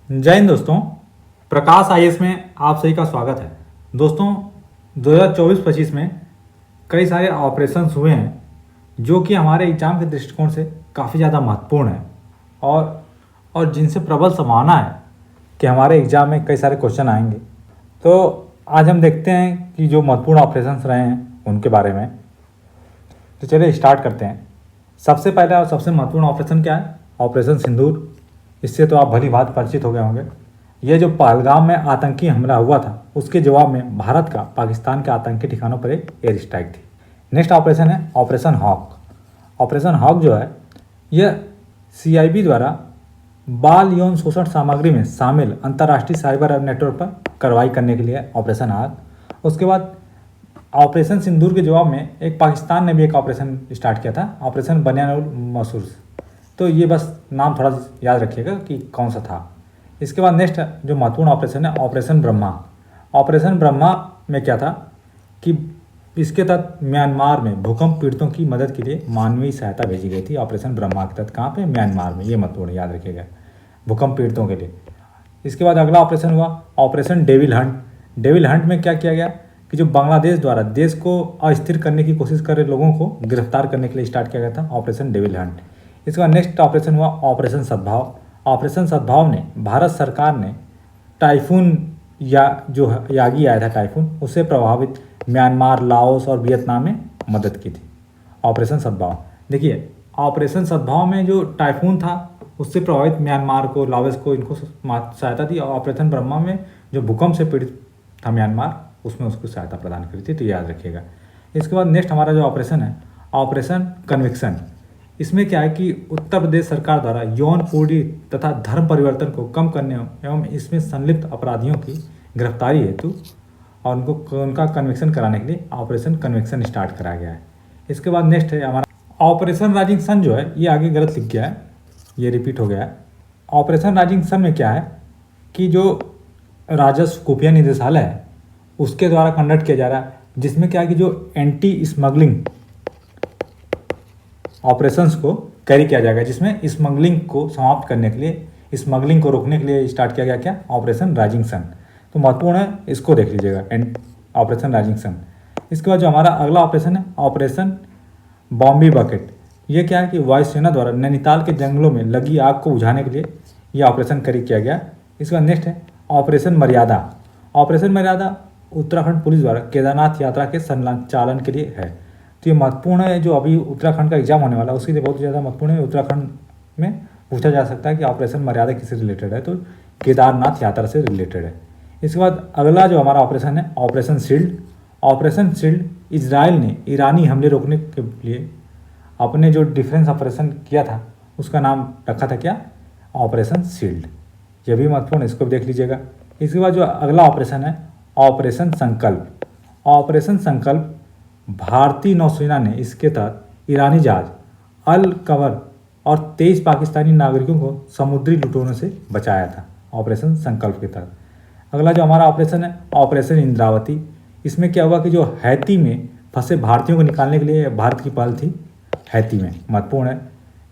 जय हिंद दोस्तों। प्रकाश आईएएस में आप सभी का स्वागत है। दोस्तों 2024-25 में कई सारे ऑपरेशंस हुए हैं जो कि हमारे एग्ज़ाम के दृष्टिकोण से काफ़ी ज़्यादा महत्वपूर्ण है और जिनसे प्रबल संभावना है कि हमारे एग्ज़ाम में कई सारे क्वेश्चन आएंगे। तो आज हम देखते हैं कि जो महत्वपूर्ण ऑपरेशंस रहे हैं उनके बारे में। तो चलिए स्टार्ट करते हैं। सबसे पहला और सबसे महत्वपूर्ण ऑपरेशन क्या है? ऑपरेशन सिंदूर। इससे तो आप भली भांति परिचित हो गए होंगे। ये जो पहलगाम में आतंकी हमला हुआ था उसके जवाब में भारत का पाकिस्तान के आतंकी ठिकानों पर एक एयर स्ट्राइक थी। नेक्स्ट ऑपरेशन है ऑपरेशन हॉक। ऑपरेशन हॉक जो है यह CIB द्वारा बाल यौन शोषण सामग्री में शामिल अंतर्राष्ट्रीय साइबर नेटवर्क पर कार्रवाई करने के लिए ऑपरेशन हॉक। उसके बाद ऑपरेशन सिंदूर के जवाब में एक पाकिस्तान ने भी एक ऑपरेशन स्टार्ट किया था, ऑपरेशन बनियानुल मसूर। तो ये बस नाम थोड़ा याद रखिएगा कि कौन सा था। इसके बाद नेक्स्ट जो महत्वपूर्ण ऑपरेशन है ऑपरेशन ब्रह्मा। ऑपरेशन ब्रह्मा में क्या था कि इसके तहत म्यांमार में भूकंप पीड़ितों की मदद के लिए मानवीय सहायता भेजी गई थी। ऑपरेशन ब्रह्मा के तहत कहाँ पे? म्यांमार में। ये महत्वपूर्ण याद रखिएगा, भूकंप पीड़ितों के लिए। इसके बाद अगला ऑपरेशन हुआ operation devil Hunt. Devil Hunt में क्या किया गया कि जो बांग्लादेश द्वारा देश को अस्थिर करने की कोशिश कर रहे लोगों को गिरफ्तार करने के लिए स्टार्ट किया गया था ऑपरेशन डेविल हंट। इसके बाद नेक्स्ट ऑपरेशन हुआ ऑपरेशन सद्भाव। ऑपरेशन सद्भाव ने भारत सरकार ने टाइफून या जो यागी आया था टाइफून, उससे प्रभावित म्यांमार, लाओस और वियतनाम में मदद की थी। ऑपरेशन सद्भाव देखिए, ऑपरेशन सद्भाव में जो टाइफून था उससे प्रभावित म्यांमार को, लाओस को, इनको सहायता दी। और ऑपरेशन ब्रह्मा में जो भूकंप से पीड़ित था म्यांमार, उसमें उसको सहायता प्रदान करी थी। तो याद रखिएगा। इसके बाद नेक्स्ट हमारा जो ऑपरेशन है ऑपरेशन कन्विक्शन। इसमें क्या है कि उत्तर प्रदेश सरकार द्वारा यौन पूर्ति तथा धर्म परिवर्तन को कम करने एवं इसमें संलिप्त अपराधियों की गिरफ्तारी हेतु और उनका कन्विक्शन कराने के लिए ऑपरेशन कन्विक्शन स्टार्ट कराया गया है। इसके बाद नेक्स्ट है हमारा ऑपरेशन राइजिंग सन। जो है ये आगे गलत लिख गया है, ये रिपीट हो गया है। ऑपरेशन राइजिंग सन में क्या है कि जो राजस्व खुफिया निदेशालय है उसके द्वारा कंडक्ट किया जा रहा है, जिसमें क्या है कि जो एंटी स्मगलिंग ऑपरेशंस को कैरी किया जाएगा, जिसमें स्मगलिंग को समाप्त करने के लिए, स्मगलिंग को रोकने के लिए स्टार्ट किया गया क्या? Operation rising sun. तो महत्वपूर्ण है, इसको देख लीजिएगा, ऑपरेशन राइजिंग सन। इसके बाद जो हमारा अगला ऑपरेशन है ऑपरेशन बॉम्बे बकेट। ये क्या है कि वायुसेना द्वारा नैनीताल के जंगलों में लगी आग को बुझाने के लिए ये ऑपरेशन कैरी किया गया। इसके बाद नेक्स्ट है ऑपरेशन मर्यादा। ऑपरेशन मर्यादा उत्तराखंड पुलिस द्वारा केदारनाथ यात्रा के संचालन के लिए है। तो ये महत्वपूर्ण है, जो अभी उत्तराखंड का एग्जाम होने वाला है उसके लिए बहुत ज़्यादा महत्वपूर्ण है। उत्तराखंड में पूछा जा सकता है कि ऑपरेशन मर्यादा किससे रिलेटेड है, तो केदारनाथ यात्रा से रिलेटेड है। इसके बाद अगला जो हमारा ऑपरेशन है operation shield. Operation shield Israel ने ईरानी हमले रोकने के लिए अपने जो डिफेंस ऑपरेशन किया था उसका नाम रखा था क्या? Operation shield. यह भी महत्वपूर्ण है, इसको भी देख लीजिएगा। इसके बाद जो अगला ऑपरेशन है ऑपरेशन संकल्प। ऑपरेशन संकल्प भारतीय नौसेना ने इसके तहत ईरानी जहाज अल कवर और 23 पाकिस्तानी नागरिकों को समुद्री लुटेरों से बचाया था ऑपरेशन संकल्प के तहत। अगला जो हमारा ऑपरेशन है ऑपरेशन इंद्रावती। इसमें क्या हुआ कि जो हैती में फंसे भारतीयों को निकालने के लिए भारत की पहल थी हैती में, महत्वपूर्ण है।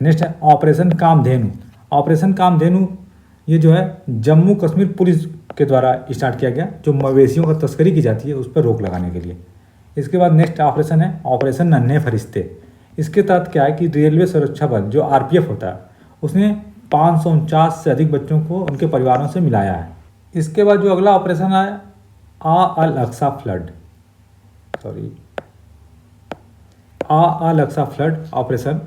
नेक्स्ट है ऑपरेशन कामधेनु। ऑपरेशन कामधेनु ये जो है जम्मू कश्मीर पुलिस के द्वारा स्टार्ट किया गया, जो मवेशियों का तस्करी की जाती है उस पर रोक लगाने के लिए। इसके बाद नेक्स्ट ऑपरेशन है ऑपरेशन नन्हे फरिश्ते। इसके तहत क्या है कि रेलवे सुरक्षा बल जो RPF होता है उसने 549 से अधिक बच्चों को उनके परिवारों से मिलाया है। इसके बाद जो अगला ऑपरेशन है अल अक्सा फ्लड, अल अक्सा फ्लड ऑपरेशन।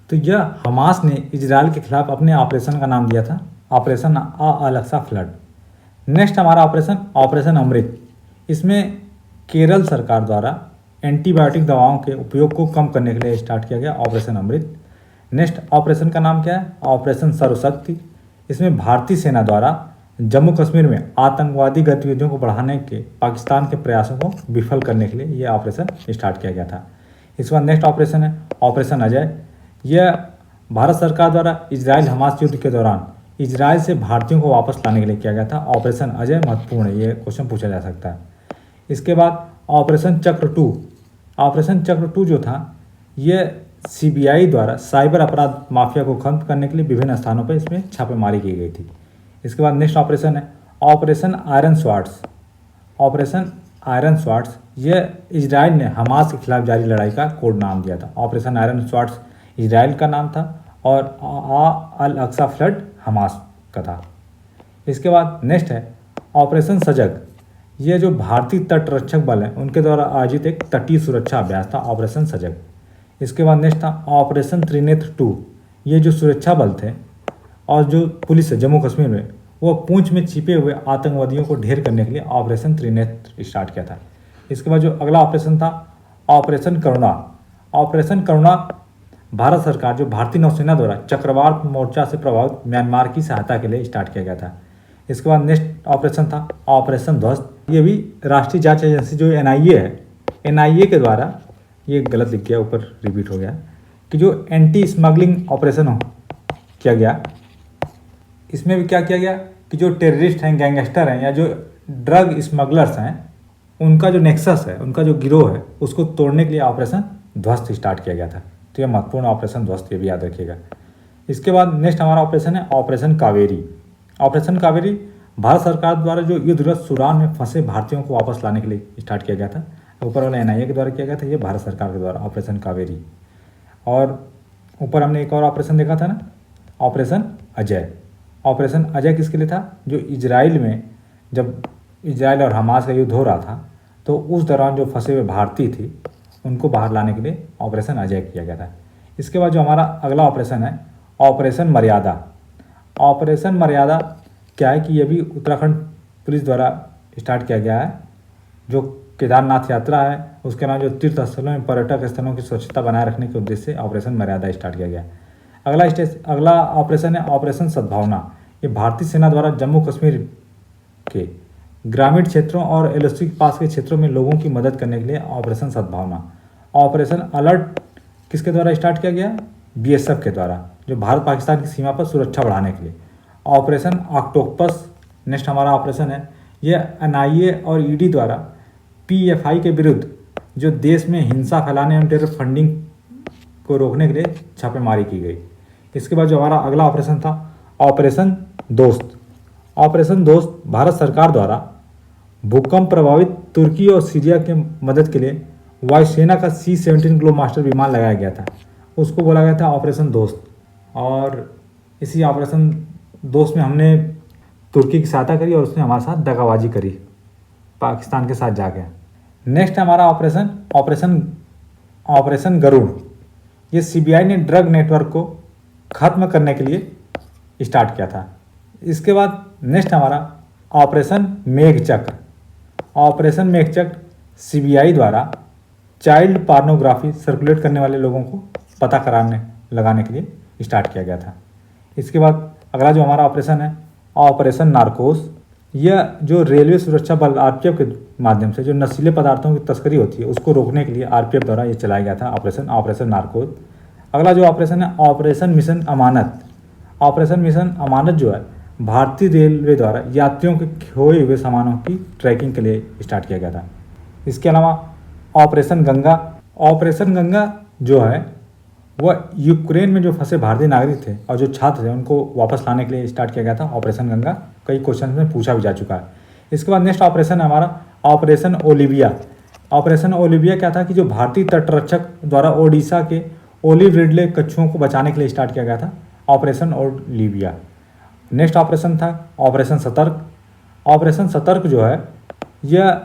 तो यह हमास ने इजराइल के खिलाफ अपने ऑपरेशन का नाम दिया था ऑपरेशन अल अक्सा फ्लड। नेक्स्ट हमारा ऑपरेशन ऑपरेशन अमृत। इसमें केरल सरकार द्वारा एंटीबायोटिक दवाओं के उपयोग को कम करने के लिए स्टार्ट किया गया ऑपरेशन अमृत। नेक्स्ट ऑपरेशन का नाम क्या है? ऑपरेशन सर्वशक्ति। इसमें भारतीय सेना द्वारा जम्मू कश्मीर में आतंकवादी गतिविधियों को बढ़ाने के पाकिस्तान के प्रयासों को विफल करने के लिए यह ऑपरेशन स्टार्ट किया गया था। इसके बाद नेक्स्ट ऑपरेशन है ऑपरेशन अजय। यह भारत सरकार द्वारा इजराइल हमास युद्ध के दौरान इजराइल से भारतीयों को वापस लाने के लिए किया गया था ऑपरेशन अजय। महत्वपूर्ण है, ये क्वेश्चन पूछा जा सकता है। इसके बाद ऑपरेशन चक्र 2। ऑपरेशन चक्र 2 जो था ये CBI द्वारा साइबर अपराध माफिया को खत्म करने के लिए विभिन्न स्थानों पर इसमें छापेमारी की गई थी। इसके बाद नेक्स्ट ऑपरेशन है operation iron swords. Operation iron swords यह इजराइल ने हमास के खिलाफ जारी लड़ाई का कोड नाम दिया था। ऑपरेशन आयरन स्वार्ड्स इजराइल का नाम था और अल अक्सा फ्लड हमास का था। इसके बाद नेक्स्ट है ऑपरेशन सजग। ये जो भारतीय तटरक्षक बल है उनके द्वारा आयोजित एक तटीय सुरक्षा अभ्यास था ऑपरेशन सजग। इसके बाद नेक्स्ट था ऑपरेशन त्रिनेत्र 2। ये जो सुरक्षा बल थे और जो पुलिस है जम्मू कश्मीर में वो पूंछ में छिपे हुए आतंकवादियों को ढेर करने के लिए ऑपरेशन त्रिनेत्र स्टार्ट किया था। इसके बाद जो अगला ऑपरेशन था ऑपरेशन करुणा। ऑपरेशन करुणा भारत सरकार जो भारतीय नौसेना द्वारा चक्रवात मोर्चा से प्रभावित म्यांमार की सहायता के लिए स्टार्ट किया गया था। इसके बाद नेक्स्ट ऑपरेशन था ऑपरेशन ध्वस्त। ये भी राष्ट्रीय जांच एजेंसी जो एनआईए है, एनआईए के द्वारा, ये गलत लिख गया ऊपर रिपीट हो गया, कि जो एंटी स्मगलिंग ऑपरेशन किया गया, इसमें भी क्या किया गया कि जो टेररिस्ट हैं, गैंगस्टर हैं या जो ड्रग स्मगलर्स हैं उनका जो नेक्सस है, उनका जो गिरोह है उसको तोड़ने के लिए ऑपरेशन ध्वस्त स्टार्ट किया गया था। तो ये महत्वपूर्ण ऑपरेशन ध्वस्त, ये भी याद रखिएगा। इसके बाद नेक्स्ट हमारा ऑपरेशन है ऑपरेशन कावेरी। ऑपरेशन कावेरी भारत सरकार द्वारा जो युद्धरत सूडान में फंसे भारतीयों को वापस लाने के लिए स्टार्ट किया गया था। ऊपर वाला एनआईए के द्वारा किया गया था, ये भारत सरकार के द्वारा ऑपरेशन कावेरी। और ऊपर हमने एक और ऑपरेशन देखा था ना, ऑपरेशन अजय। ऑपरेशन अजय किसके लिए था? जो इजराइल में जब इजराइल और हमास का युद्ध हो रहा था तो उस दौरान जो फंसे हुए भारतीय थे उनको बाहर लाने के लिए ऑपरेशन अजय किया गया था। इसके बाद जो हमारा अगला ऑपरेशन है ऑपरेशन मर्यादा। ऑपरेशन मर्यादा क्या है कि ये भी उत्तराखंड पुलिस द्वारा स्टार्ट किया गया है। जो केदारनाथ यात्रा है उसके अलावा जो तीर्थ स्थलों में पर्यटक स्थलों की स्वच्छता बनाए रखने के उद्देश्य से ऑपरेशन मर्यादा स्टार्ट किया गया है। अगला ऑपरेशन है ऑपरेशन सद्भावना। ये भारतीय सेना द्वारा जम्मू कश्मीर के ग्रामीण क्षेत्रों और एलओसी के पास के क्षेत्रों में लोगों की मदद करने के लिए ऑपरेशन सद्भावना। ऑपरेशन अलर्ट किसके द्वारा स्टार्ट किया गया? बीएसएफ के द्वारा, जो भारत पाकिस्तान की सीमा पर सुरक्षा बढ़ाने के लिए। ऑपरेशन ऑक्टोपस नेक्स्ट हमारा ऑपरेशन है। यह एनआईए और ईडी द्वारा पीएफआई के विरुद्ध जो देश में हिंसा फैलाने एवं टेरर फंडिंग को रोकने के लिए छापेमारी की गई। इसके बाद जो हमारा अगला ऑपरेशन था ऑपरेशन दोस्त। ऑपरेशन दोस्त भारत सरकार द्वारा भूकंप प्रभावित तुर्की और सीरिया के मदद के लिए वायुसेना का C-17 ग्लोबमास्टर विमान लगाया गया था, उसको बोला गया था ऑपरेशन दोस्त। और इसी ऑपरेशन दोस्त में हमने तुर्की की सहायता करी और उसने हमारे साथ दगाबाजी करी पाकिस्तान के साथ जाके। नेक्स्ट हमारा ऑपरेशन गरुड़। ये सीबीआई ने ड्रग नेटवर्क को खत्म करने के लिए स्टार्ट किया था। इसके बाद नेक्स्ट हमारा ऑपरेशन मेघचक्र। ऑपरेशन मेघचक्र सीबीआई द्वारा चाइल्ड पार्नोग्राफी सर्कुलेट करने वाले लोगों को पता लगाने के लिए स्टार्ट किया गया था। इसके बाद अगला जो हमारा ऑपरेशन है ऑपरेशन नार्कोस। यह जो रेलवे सुरक्षा बल आरपीएफ के माध्यम से जो नशीले पदार्थों की तस्करी होती है उसको रोकने के लिए आरपीएफ द्वारा ये चलाया गया था ऑपरेशन नार्कोस। अगला जो ऑपरेशन है ऑपरेशन मिशन अमानत। ऑपरेशन मिशन अमानत जो है भारतीय रेलवे द्वारा यात्रियों के खोए हुए सामानों की ट्रैकिंग के लिए स्टार्ट किया गया था। इसके अलावा ऑपरेशन गंगा। ऑपरेशन गंगा जो है वह यूक्रेन में जो फंसे भारतीय नागरिक थे और जो छात्र थे उनको वापस लाने के लिए स्टार्ट किया गया था ऑपरेशन गंगा। कई क्वेश्चन में पूछा भी जा चुका है। इसके बाद नेक्स्ट ऑपरेशन है हमारा ऑपरेशन ओलिविया। ऑपरेशन ओलिविया क्या था कि जो भारतीय तटरक्षक द्वारा ओडिशा के ओलिव रिडले कछुओं को बचाने के लिए स्टार्ट किया गया था ऑपरेशन ओलिविया। नेक्स्ट ऑपरेशन था ऑपरेशन सतर्क। ऑपरेशन सतर्क जो है यह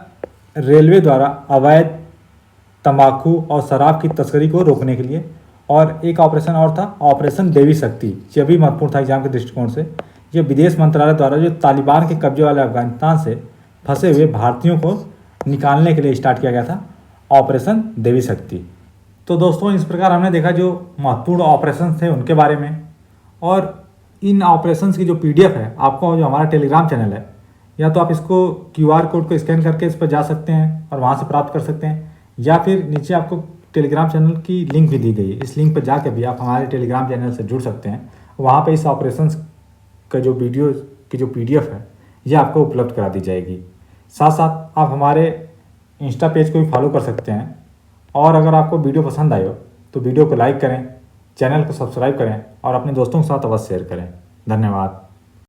रेलवे द्वारा अवैध तंबाकू और शराब की तस्करी को रोकने के लिए। और एक ऑपरेशन और था ऑपरेशन देवी शक्ति। यह भी महत्वपूर्ण था एग्जाम के दृष्टिकोण से। यह विदेश मंत्रालय द्वारा जो तालिबान के कब्जे वाले अफगानिस्तान से फंसे हुए भारतीयों को निकालने के लिए स्टार्ट किया गया था ऑपरेशन देवी शक्ति। तो दोस्तों इस प्रकार हमने देखा जो महत्वपूर्ण ऑपरेशन थे उनके बारे में। और इन ऑपरेशंस की जो पीडीएफ है आपको जो हमारा टेलीग्राम चैनल है, या तो आप इसको क्यूआर कोड को स्कैन करके इस पर जा सकते हैं और वहाँ से प्राप्त कर सकते हैं, या फिर नीचे आपको टेलीग्राम चैनल की लिंक भी दी गई है। इस लिंक पर जाकर भी आप हमारे टेलीग्राम चैनल से जुड़ सकते हैं। वहाँ पे इस ऑपरेशंस का जो वीडियो की जो पीडीएफ है ये आपको उपलब्ध करा दी जाएगी। साथ साथ आप हमारे इंस्टा पेज को भी फॉलो कर सकते हैं। और अगर आपको वीडियो पसंद आए हो तो वीडियो को लाइक करें, चैनल को सब्सक्राइब करें और अपने दोस्तों के साथ अवश्य शेयर करें। धन्यवाद।